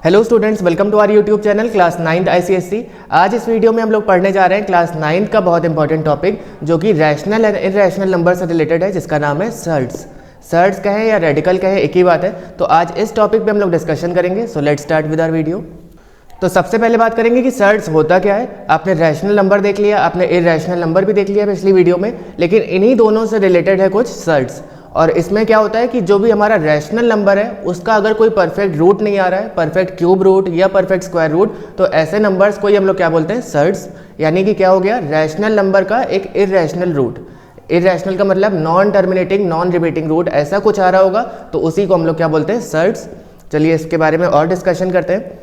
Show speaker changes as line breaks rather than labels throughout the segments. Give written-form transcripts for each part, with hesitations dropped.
Hello students, welcome to our YouTube channel class 9th ICSE। आज इस video में हम लोग पढ़ने जा रहे हैं क्लास 9th का बहुत इंपॉर्टेंट टॉपिक जो कि रैशनल एंड इरैशनल नंबर से रिलेटेड है, जिसका नाम है सर्ड्स। सर्ड्स कहें या रेडिकल कहें, एक ही बात है। तो आज इस टॉपिक पे हम लोग डिस्कशन करेंगे। So let's start with our video. तो सबसे पहले बात करेंगे कि सर्ड्स होता क्या है। आपने रैशनल नंबर देख लिया, आपने इरैशनल नंबर भी देख लिया पिछली वीडियो में, लेकिन इन्हीं दोनों से रिलेटेड है कुछ सर्ड्स। और इसमें क्या होता है कि जो भी हमारा रैशनल नंबर है उसका अगर कोई परफेक्ट रूट नहीं आ रहा है, परफेक्ट क्यूब रूट या परफेक्ट स्क्वायर रूट, तो ऐसे नंबर्स को ही हम लोग क्या बोलते हैं, सर्ड्स। यानी कि क्या हो गया, रैशनल नंबर का एक इरैशनल रूट। इरैशनल का मतलब non terminating non repeating root, ऐसा कुछ आ रहा होगा तो उसी को हम लोग क्या बोलते हैं, सर्ड्स। चलिए इसके बारे में और डिस्कशन करते हैं।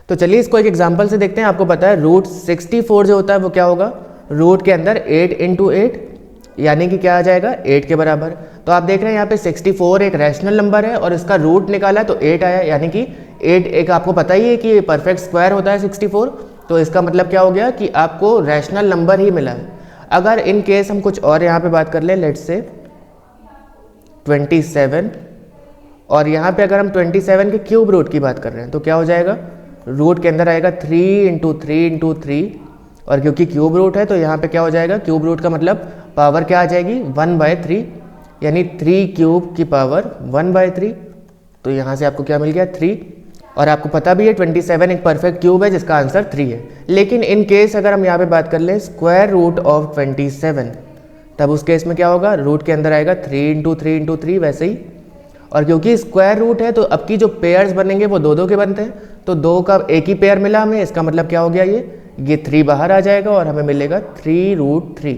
तो चलिए इसको एक एग्जाम्पल से देखते हैं। आपको पता है रूट 64 जो होता है वो क्या होगा, रूट के अंदर 8 × 8 यानी कि क्या आ जाएगा, 8 के बराबर। तो आप देख रहे हैं यहाँ पे 64 एक रैशनल नंबर है और इसका रूट निकाला तो 8 आया, यानी कि 8 एक आपको पता ही है कि परफेक्ट स्क्वायर होता है 64। तो इसका मतलब क्या हो गया कि आपको रैशनल नंबर ही मिला है। अगर इन केस हम कुछ और यहाँ पे बात कर लें, लेट्स से 27, और यहाँ पे अगर हम 27 के क्यूब रूट की बात कर रहे हैं तो क्या हो जाएगा, रूट के अंदर आएगा 3 × 3 × 3, और क्योंकि क्यूब रूट है तो यहाँ पे क्या हो जाएगा, क्यूब रूट का मतलब पावर क्या आ जाएगी, 1/3, यानी 3 क्यूब की पावर 1/3। तो यहाँ से आपको क्या मिल गया, 3। और आपको पता भी है 27 एक परफेक्ट क्यूब है जिसका आंसर 3 है। लेकिन इन केस अगर हम यहाँ पे बात कर लें स्क्वायर रूट ऑफ 27, तब उस केस में क्या होगा, रूट के अंदर आएगा 3 × 3 × 3 वैसे ही। और क्योंकि स्क्वायर रूट है तो अब की जो पेयर्स बनेंगे वो 2 के बनते हैं, तो 2 का एक ही पेयर मिला हमें। इसका मतलब क्या हो गया, ये 3 बाहर आ जाएगा और हमें मिलेगा 3√3।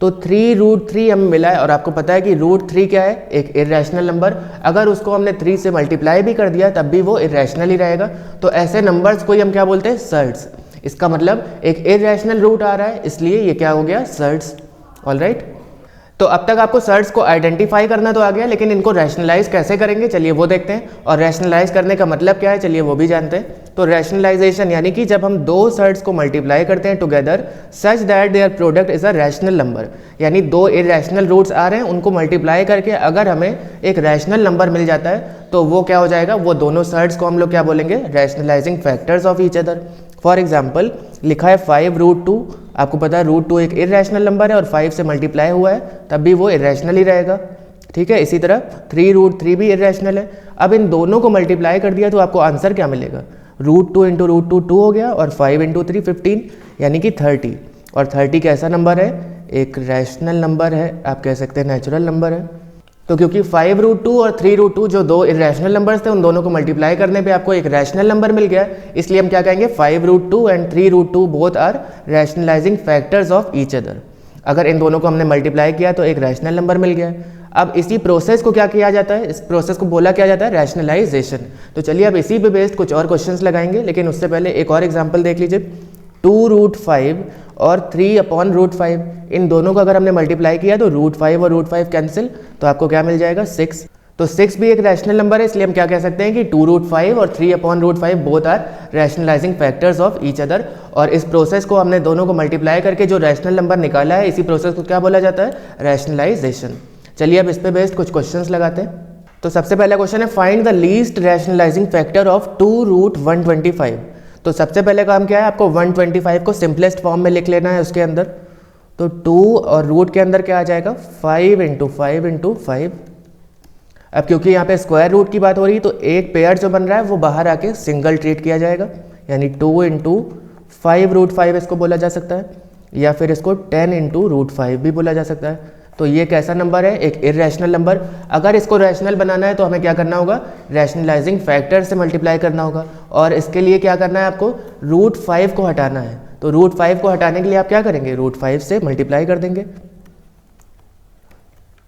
तो 3√3 हमें मिला है। और आपको पता है कि √3 क्या है, एक इरैशनल नंबर। अगर उसको हमने 3 से मल्टीप्लाई भी कर दिया तब भी वो इरैशनल ही रहेगा। तो ऐसे नंबर्स को ही हम क्या बोलते हैं, सर्ड्स। इसका मतलब एक इरैशनल रूट आ रहा है, इसलिए ये क्या हो गया, सर्ड्स। ऑलराइट। तो अब तक आपको सर्ड्स को आइडेंटिफाई करना तो आ गया, लेकिन इनको रैशनलाइज कैसे करेंगे चलिए वो देखते हैं। और रैशनलाइज करने का मतलब क्या है चलिए वो भी जानते हैं। तो रैशनलाइजेशन यानी कि जब हम 2 सर्ड्स को मल्टीप्लाई करते हैं together such that their product is a rational number, यानी 2 इरैशनल रूट्स आ रहे हैं, उनको मल्टीप्लाई करके अगर हमें एक रैशनल नंबर मिल जाता है तो वो क्या हो जाएगा, वो दोनों सर्ड्स को हम लोग क्या बोलेंगे, rationalising factors of each other. For example लिखा है 5√2, आपको पता है √2 एक इरैशनल नंबर है और 5 से मल्टीप्लाई हुआ है तब भी वो इरैशनल ही रहेगा। ठीक है, इसी तरह 3√3 भी इरैशनल है। अब इन दोनों को मल्टीप्लाई कर दिया तो आपको आंसर क्या मिलेगा, √2 × √2 2 हो गया, और 5 × 3 15, यानी कि 30। और 30 कैसा नंबर है, एक रैशनल नंबर है, आप कह सकते हैं नेचुरल नंबर है। तो क्योंकि 5√2 और 3√2 जो 2 इरैशनल नंबर्स थे उन दोनों को मल्टीप्लाई करने पे आपको एक रैशनल नंबर मिल गया, इसलिए हम क्या कहेंगे, 5√2 and 3√2 both are rationalising factors of each other. अगर इन दोनों को हमने मल्टीप्लाई किया तो एक रैशनल नंबर मिल गया। अब इसी प्रोसेस को क्या किया जाता है, इस प्रोसेस को बोला क्या जाता है, रैशनलाइजेशन। तो चलिए अब इसी पे बेस्ड कुछ और क्वेश्चंस लगाएंगे, लेकिन उससे पहले एक और एग्जांपल देख लीजिए। 2√5 और 3/√5, इन दोनों को अगर हमने मल्टीप्लाई किया तो √5 और √5 कैंसिल, तो आपको क्या मिल जाएगा, 6। तो 6 भी एक रैशनल नंबर है, इसलिए हम क्या कह सकते हैं कि 2√5 और 3/√5 both are rationalising factors of each other. और इस प्रोसेस को हमने दोनों को मल्टीप्लाई करके जो रैशनल नंबर निकाला है, इसी प्रोसेस को क्या बोला जाता है, रैशनलाइजेशन। चलिए अब इस पे बेस्ड कुछ क्वेश्चंस लगाते हैं। तो सबसे पहला क्वेश्चन है, find the least rationalising factor of 2√125। तो सबसे पहले काम क्या है, आपको 125 को सिंपलेस्ट फॉर्म में लिख लेना है उसके अंदर। तो 2 और रूट के अंदर क्या आ जाएगा, 5 × 5 × 5। अब क्योंकि यहाँ पे स्क्वायर रूट की बात हो रही है तो एक पेयर जो बन रहा है वो बाहर आके सिंगल ट्रीट किया जाएगा, यानी 2 × 5√5 इसको बोला जा सकता है, या फिर इसको 10 × √5 भी बोला जा सकता है। तो ये कैसा नंबर है, एक इरैशनल नंबर। अगर इसको रैशनल बनाना है तो हमें क्या करना होगा, रैशनलाइजिंग फैक्टर से मल्टीप्लाई करना होगा। और इसके लिए क्या करना है, आपको √5 को हटाना है। तो √5 को हटाने के लिए आप क्या करेंगे, √5 से मल्टीप्लाई कर देंगे।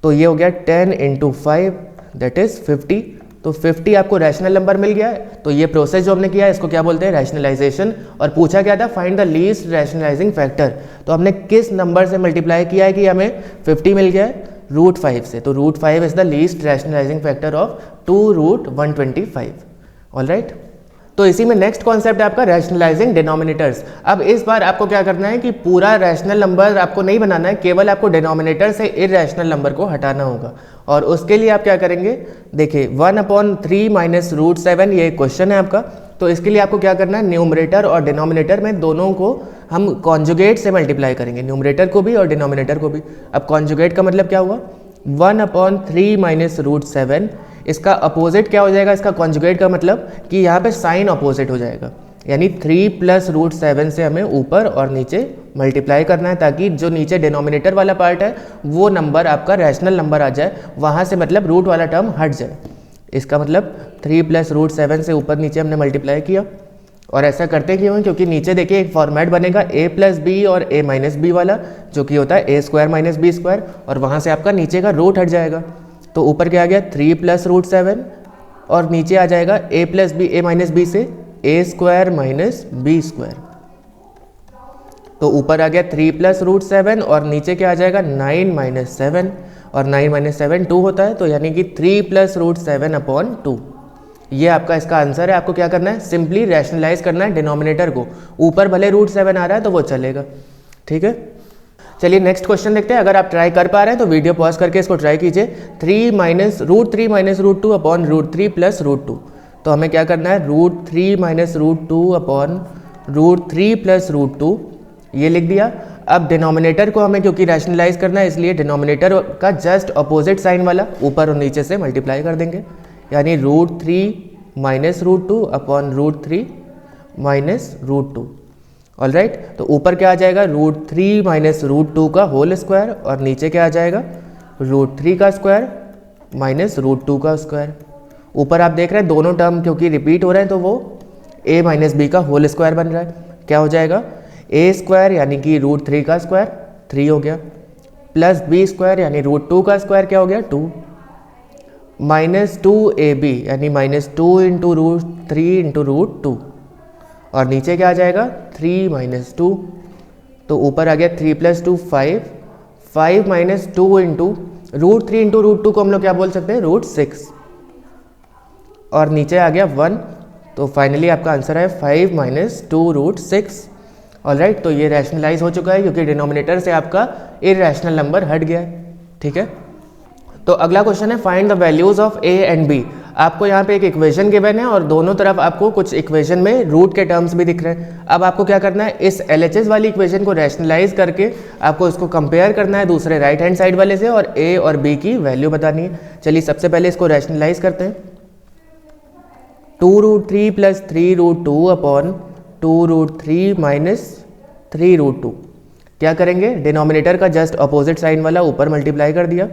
तो ये हो गया 10 × 5 दैट इज 50। तो 50 आपको रैशनल नंबर मिल गया है। तो ये प्रोसेस जो हमने किया है इसको क्या बोलते हैं, रैशनलाइजेशन। और पूछा क्या था, find the least rationalising factor. तो हमने किस नंबर से मल्टीप्लाई किया है कि हमें 50 मिल गया है, √5 से। तो √5 is the least rationalising factor of 2√125। Alright. तो इसी में नेक्स्ट कॉन्सेप्ट है आपका रैशनलाइजिंग डिनोमिनेटर्स। अब इस बार आपको क्या करना है कि पूरा रैशनल नंबर आपको नहीं बनाना है, केवल आपको डिनोमिनेटर से इरैशनल नंबर को हटाना होगा। और उसके लिए आप क्या करेंगे, देखिए 1/3 माइनस रूट 7 ये क्वेश्चन है आपका। तो इसके लिए आपको क्या करना है, न्यूमरेटर और डिनोमिनेटर में दोनों को हम कॉन्जुगेट से मल्टीप्लाई करेंगे, न्यूमरेटर को भी और डिनोमिनेटर को भी। अब कॉन्जुगेट का मतलब क्या हुआ, 1/3 माइनस रूट 7, इसका अपोजिट क्या हो जाएगा, इसका कॉन्जुगेट का मतलब कि यहाँ पे साइन अपोजिट हो जाएगा, यानी 3 प्लस रूट 7 से हमें ऊपर और नीचे मल्टीप्लाई करना है, ताकि जो नीचे डिनोमिनेटर वाला पार्ट है वो नंबर आपका रैशनल नंबर आ जाए, वहाँ से मतलब रूट वाला टर्म हट जाए। इसका मतलब 3 प्लस रूट 7 से ऊपर नीचे हमने मल्टीप्लाई किया। और ऐसा करते क्यों हैं, क्योंकि नीचे देखिए एक फॉर्मेट बनेगा a प्लस बी और a माइनस बी वाला, जो कि होता है a square minus b square, और वहाँ से आपका नीचे का रूट हट जाएगा। तो ऊपर क्या आ गया 3 प्लस रूट 7 और नीचे आ जाएगा a plus b a minus b से a square minus b square. तो ऊपर आ गया 3 प्लस रूट 7 और नीचे क्या आ जाएगा 9 माइनस 7, और 9 माइनस 7 2 होता है, तो यानी कि 3 प्लस रूट 7/2। ये आपका इसका आंसर है। आपको क्या करना है, सिंपली रैशनलाइज करना है डिनोमिनेटर को, ऊपर भले रूट 7 आ रहा है तो वो चलेगा, ठीक है। चलिए नेक्स्ट क्वेश्चन देखते हैं। अगर आप ट्राई कर पा रहे हैं तो वीडियो पॉज करके इसको ट्राई कीजिए। 3 माइनस रूट 3 प्लस रूट 2। तो हमें क्या करना है, root 3 minus root 2 upon root 3 plus root 2, ये लिख दिया। अब डिनोमिनेटर को हमें क्योंकि रैशनलाइज करना है, इसलिए डिनोमिनेटर का जस्ट अपोजिट साइन वाला ऊपर और नीचे से मल्टीप्लाई कर देंगे, यानी root 3 minus root 2 upon root 3 minus root 2। All right, तो ऊपर क्या आ जाएगा रूट 3 माइनस रूट 2 का होल स्क्वायर, और नीचे क्या आ जाएगा रूट 3 का स्क्वायर माइनस रूट 2 का स्क्वायर। ऊपर आप देख रहे हैं दोनों टर्म क्योंकि रिपीट हो रहे हैं तो वो a माइनस बी का होल स्क्वायर बन रहा है। क्या हो जाएगा a स्क्वायर यानी कि रूट 3 का स्क्वायर 3 हो गया, प्लस b स्क्वायर यानी रूट 2 का स्क्वायर क्या हो गया 2, माइनस 2ab यानी minus 2 into root 3 into root 2, और नीचे क्या आ जाएगा 3 माइनस 2। तो ऊपर आ गया 3 plus 2 5 minus 2 into root 3 into root 2 को हम लोग क्या बोल सकते हैं रूट 6, और नीचे आ गया 1। तो फाइनली आपका आंसर है 5 माइनस 2 रूट 6। ऑल राइट, तो ये रैशनलाइज हो चुका है क्योंकि डिनोमिनेटर से आपका इरैशनल नंबर हट गया है, ठीक है। तो अगला क्वेश्चन है find the values of a and b। आपको यहाँ पे एक इक्वेशन गिवन है और दोनों तरफ आपको कुछ इक्वेशन में रूट के टर्म्स भी दिख रहे हैं। अब आपको क्या करना है, इस LHS वाली इक्वेशन को रैशनलाइज करके आपको इसको कंपेयर करना है दूसरे राइट हैंड साइड वाले से, और a और b की वैल्यू बतानी है। चलिए सबसे पहले इसको रैशनलाइज करते हैं। 2 root 3 plus 3 root 2 upon 2 root 3 minus 3 root 2। क्या करेंगे, डिनोमिनेटर का जस्ट अपोजिट साइन वाला ऊपर मल्टीप्लाई कर दिया,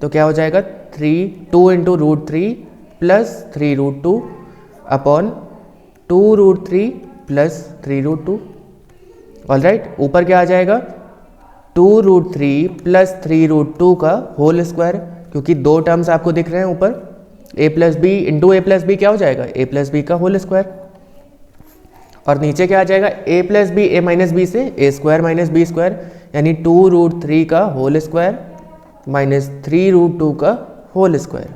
तो क्या हो जाएगा 2 into root 3 plus 3 root 2 upon 2 root 3 plus 3 root 2। All right, ऊपर क्या आ जाएगा 2 रूट 3 प्लस 3 रूट 2 का होल स्क्वायर, क्योंकि दो टर्म्स आपको दिख रहे हैं ऊपर, a plus b into a plus b क्या हो जाएगा a प्लस बी का होल स्क्वायर, और नीचे क्या आ जाएगा a plus b a minus b से a square minus b square, यानी 2 रूट 3 का होल स्क्वायर माइनस 3 रूट 2 का होल स्क्वायर।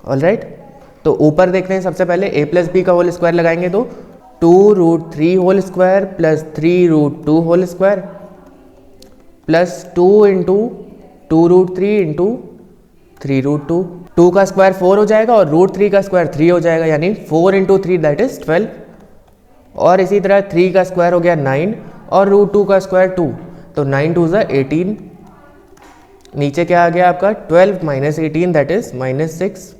ऑल राइट, तो ऊपर देखते हैं सबसे पहले a प्लस बी का होल स्क्वायर लगाएंगे तो 2 root 3 whole square plus 3 root 2 whole square plus 2 into 2 root 3 into 3 root 2। 2 का स्क्वायर 4 हो जाएगा और रूट 3 का स्क्वायर 3 हो जाएगा, यानी 4 इंटू 3 दैट इज 12। और इसी तरह 3 का स्क्वायर हो गया 9 और रूट 2 का स्क्वायर 2, तो 9 2 ज़ा 18। नीचे क्या आ गया आपका 12 माइनस 18 दैट इज माइनस 6।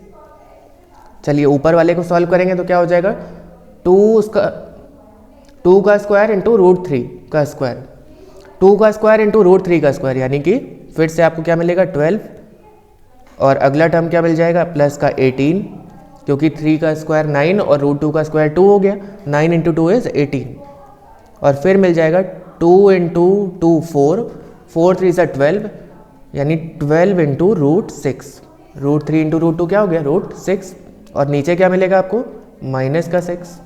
चलिए ऊपर वाले को सॉल्व करेंगे तो क्या हो जाएगा 2 का स्क्वायर इंटू रूट 3 का स्क्वायर, 2 का स्क्वायर इंटू रूट 3 का स्क्वायर, यानी कि फिर से आपको क्या मिलेगा 12, और अगला टर्म क्या मिल जाएगा प्लस का 18, क्योंकि 3 का स्क्वायर 9 और रूट 2 का स्क्वायर 2 हो गया, 9 इंटू 2 इज 18, और फिर मिल जाएगा 2 इंटू 2 4 3 ज़ा 12, यानी 12 into root 6, root 3 into root 2 क्या हो गया रूट 6, और नीचे क्या मिलेगा आपको माइनस का 6।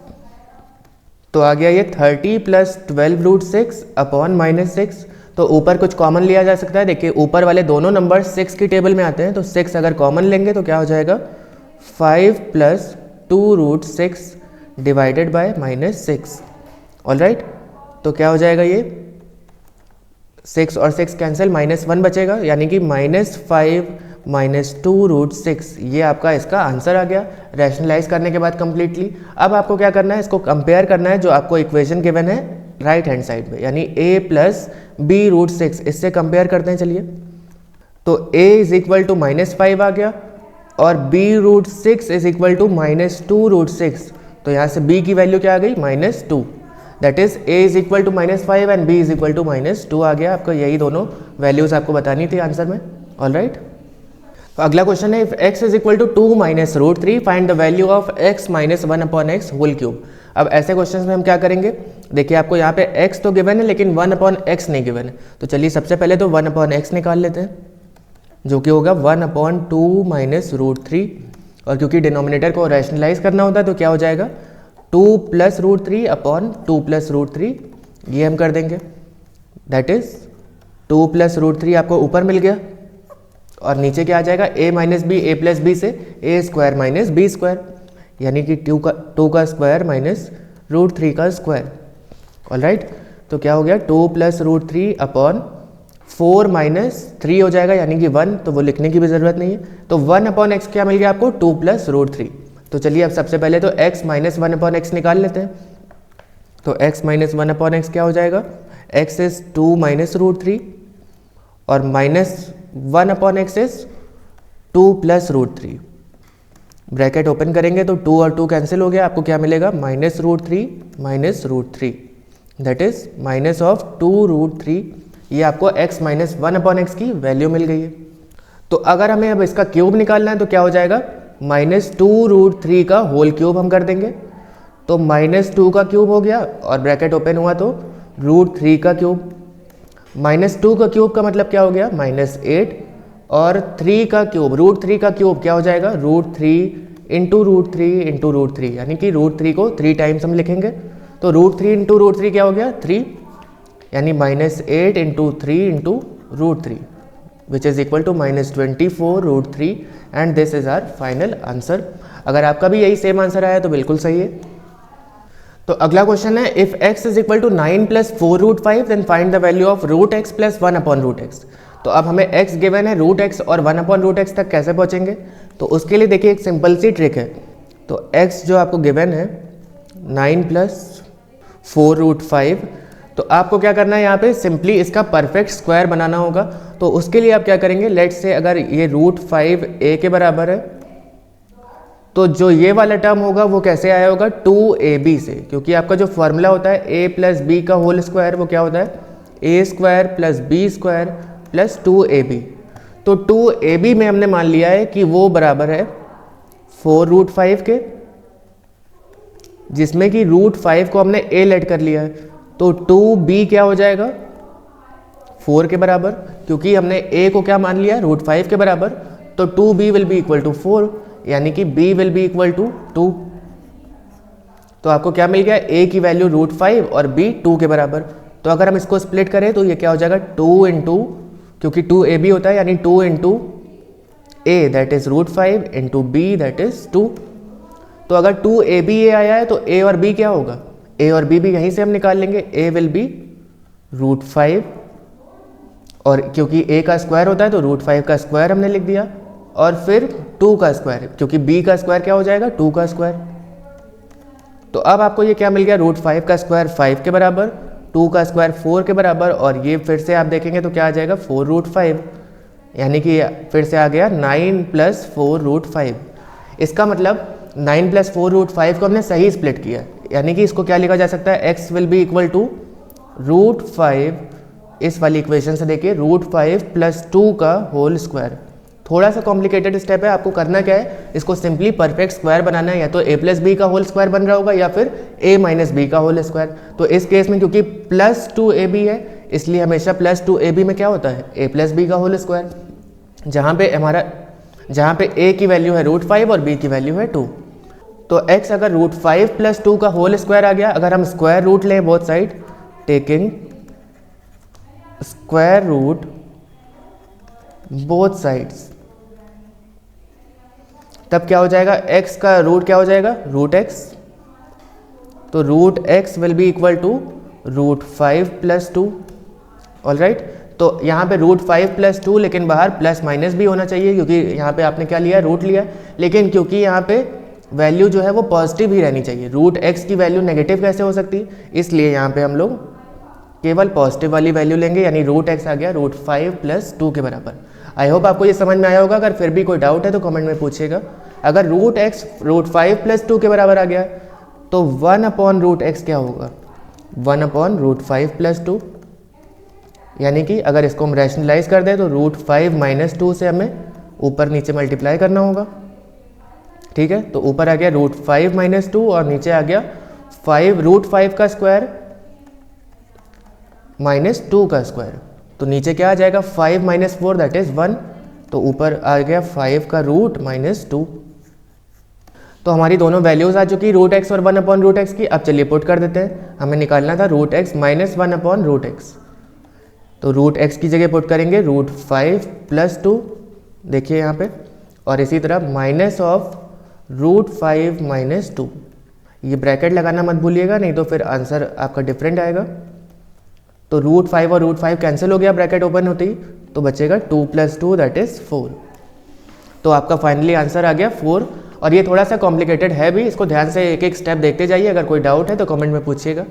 तो आ गया ये 30 प्लस 12 रूट 6 अपॉन माइनस 6। तो ऊपर कुछ कॉमन लिया जा सकता है, देखिए ऊपर वाले दोनों नंबर 6 की टेबल में आते हैं, तो 6 अगर कॉमन लेंगे तो क्या हो जाएगा 5 plus 2 root 6 divided by -6। All right, तो क्या हो जाएगा ये 6 और 6 कैंसिल, -1 बचेगा, यानी कि -5 -2√6। ये आपका इसका आंसर आ गया रैशनलाइज करने के बाद कंप्लीटली। अब आपको क्या करना है, इसको कंपेयर करना है जो आपको इक्वेशन गिवन है राइट हैंड साइड पे, यानी a + b√6, इससे कंपेयर करते हैं। चलिए, तो a = -5 आ गया और b√6 = -2√6। तो यहाँ से b की वैल्यू क्या आ गई, -2। That is a = -5 and b = -2 आ गया आपका। यही दोनों वैल्यूज आपको बतानी थी आंसर में। ऑलराइट, तो अगला क्वेश्चन है, if x = 2 - √3 find the value of x - 1/x whole cube. अब ऐसे क्वेश्चन में हम क्या करेंगे, देखिए आपको यहाँ पे x तो गिवन है लेकिन 1/x नहीं गिवन है। तो चलिए सबसे पहले तो 1/x निकाल लेते हैं, जो कि होगा 1/2 - √3। और क्योंकि डिनोमिनेटर को रैशनलाइज करना होता है तो क्या हो जाएगा 2 + √3 2 + √3, ये हम कर देंगे। दैट इज 2 + √3 आपको ऊपर मिल गया और नीचे क्या आ जाएगा a - b, a + b से a² - b², यानी कि 2 का स्क्वायर -√3 का स्क्वायर। ऑलराइट, तो क्या हो गया 2 + √3 4 - 3 हो जाएगा, यानी कि 1, तो वो लिखने की भी ज़रूरत नहीं है। तो 1/x क्या मिल गया आपको 2 + √3। तो चलिए अब सबसे पहले तो x - 1/x निकाल लेते हैं। तो x - 1/x क्या हो जाएगा, x इज 2 - √3 और -1/x इज 2 + √3। ब्रैकेट ओपन करेंगे तो 2 और 2 कैंसिल हो गया, आपको क्या मिलेगा -√3 - √3, दैट इज -2√3। ये आपको x - 1/x की वैल्यू मिल गई है। तो अगर हमें अब इसका क्यूब निकालना है तो क्या हो जाएगा -2√3 का होल क्यूब हम कर देंगे। तो -2 का क्यूब हो गया और ब्रैकेट ओपन हुआ तो √3 का क्यूब। -2 का क्यूब का मतलब क्या हो गया -8 और 3 का क्यूब, √3 का क्यूब क्या हो जाएगा √3 × √3 × √3, यानी कि √3 को 3 टाइम्स हम लिखेंगे। तो √3 × √3 क्या हो गया 3, यानी -8 × 3 × √3 which is equal to -24√3 and this is our final answer. अगर आपका भी यही सेम आंसर आया तो बिल्कुल सही है। तो अगला क्वेश्चन है, if x = 9 + 4√5 then find the value of √x + 1/√x। तो अब हमें x गिवन है, √x और 1/√x तक कैसे पहुंचेंगे, तो उसके लिए देखिए एक सिंपल सी ट्रिक है। तो x जो आपको गिवन है 9 + 4√5, तो आपको क्या करना है यहाँ पे सिंपली इसका परफेक्ट स्क्वायर बनाना होगा। तो उसके लिए आप क्या करेंगे, लेट्स से अगर ये √5 a के बराबर है तो जो ये वाला टर्म होगा वो कैसे आया होगा 2ab से, क्योंकि आपका जो फॉर्मूला होता है a + b का होल स्क्वायर वो क्या होता है a² + b² + 2ab। तो 2ab में हमने मान लिया है कि वो बराबर है 4√5 के, जिसमें कि √5 को हमने a लेट कर लिया है। तो 2b क्या हो जाएगा 4 के बराबर, क्योंकि हमने a को क्या मान लिया √5 के बराबर। तो 2b will be equal to 4, यानी कि b will be equal to 2। तो आपको क्या मिल गया a की वैल्यू √5 और b 2 के बराबर। तो अगर हम इसको स्प्लिट करें तो ये क्या हो जाएगा 2 क्योंकि 2ab होता है, यानी 2 a that is √5 × b that is 2। तो अगर 2ab a आया है तो a और b क्या होगा, a और b भी यहीं से हम निकाल लेंगे। a विल बी √5 और क्योंकि a का स्क्वायर होता है तो √5 का स्क्वायर हमने लिख दिया और फिर 2 का स्क्वायर, क्योंकि b का स्क्वायर क्या हो जाएगा 2 का स्क्वायर। तो अब आपको ये क्या मिल गया √5 का स्क्वायर 5 के बराबर, 2 का स्क्वायर 4 के बराबर, और ये फिर से आप देखेंगे तो क्या आ जाएगा 4√5, यानी कि फिर से आ गया 9 + 4√5। इसका मतलब 9 + 4√5 को हमने सही स्प्लिट किया, यानी कि इसको क्या लिखा जा सकता है x will be equal to √5, इस वाली इक्वेशन से देखिए √5 + 2 का होल स्क्वायर। थोड़ा सा कॉम्प्लिकेटेड स्टेप है, आपको करना क्या है इसको सिंपली परफेक्ट स्क्वायर बनाना है, या तो a + b का होल स्क्वायर बन रहा होगा या फिर a - b का होल स्क्वायर। तो इस केस में क्योंकि +2ab है इसलिए हमेशा +2ab में क्या होता है a + b का होल स्क्वायर, जहाँ पे a की वैल्यू है √5 और b की वैल्यू है 2। तो x अगर √5 + 2 का होल स्क्वायर आ गया, अगर हम स्क्वायर रूट लें both side, taking square root both sides, तब क्या हो जाएगा x का रूट क्या हो जाएगा √x तो root x will be equal to root 5 plus 2। All right, तो यहाँ पे रूट 5 प्लस 2, लेकिन बाहर प्लस माइनस भी होना चाहिए क्योंकि यहाँ पे आपने क्या लिया, रूट लिया। लेकिन क्योंकि यहाँ पे वैल्यू जो है वो पॉजिटिव ही रहनी चाहिए, रूट एक्स की वैल्यू नेगेटिव कैसे हो सकती है, इसलिए यहाँ पे हम लोग केवल पॉजिटिव वाली वैल्यू लेंगे, यानी रूट एक्स आ गया रूट 5 प्लस 2 के बराबर। आई होप आपको ये समझ में आया होगा। अगर फिर भी कोई डाउट है तो कमेंट में पूछिएगा। अगर रूट एक्स रूट 5 प्लस 2 के बराबर आ गया तो 1 अपॉन रूट एक्स क्या होगा, 1 अपॉन रूट 5 प्लस 2, यानी कि अगर इसको हम रैशनलाइज कर दें तो रूट 5 माइनस 2 से हमें ऊपर नीचे मल्टीप्लाई करना होगा। ठीक है, तो ऊपर आ गया रूट 5 माइनस 2 और नीचे आ गया 5 रूट 5 का स्क्वायर माइनस 2 का स्क्वायर। तो नीचे क्या आ जाएगा, 5 माइनस 4 दैट इज 1, तो ऊपर आ गया 5 का रूट माइनस 2। तो हमारी दोनों वैल्यूज आ चुकी, रूट एक्स और 1 अपॉन रूट एक्स की। अब चलिए पुट कर देते हैं, हमें निकालना था root x minus 1 upon root x. तो रूट एक्स की जगह पुट करेंगे रूट 5 प्लस 2, देखिए यहाँ पे, और इसी तरह माइनस ऑफ रूट 5 माइनस 2। ये ब्रैकेट लगाना मत भूलिएगा, नहीं तो फिर आंसर आपका डिफरेंट आएगा। तो रूट 5 और रूट 5 कैंसिल हो गया ब्रैकेट ओपन होते ही, तो बचेगा 2 प्लस 2 दैट इज 4। तो आपका फाइनली आंसर आ गया 4। और ये थोड़ा सा कॉम्प्लिकेटेड है भी, इसको ध्यान से एक एक स्टेप देखते जाइए। अगर कोई डाउट है तो कमेंट में पूछिएगा।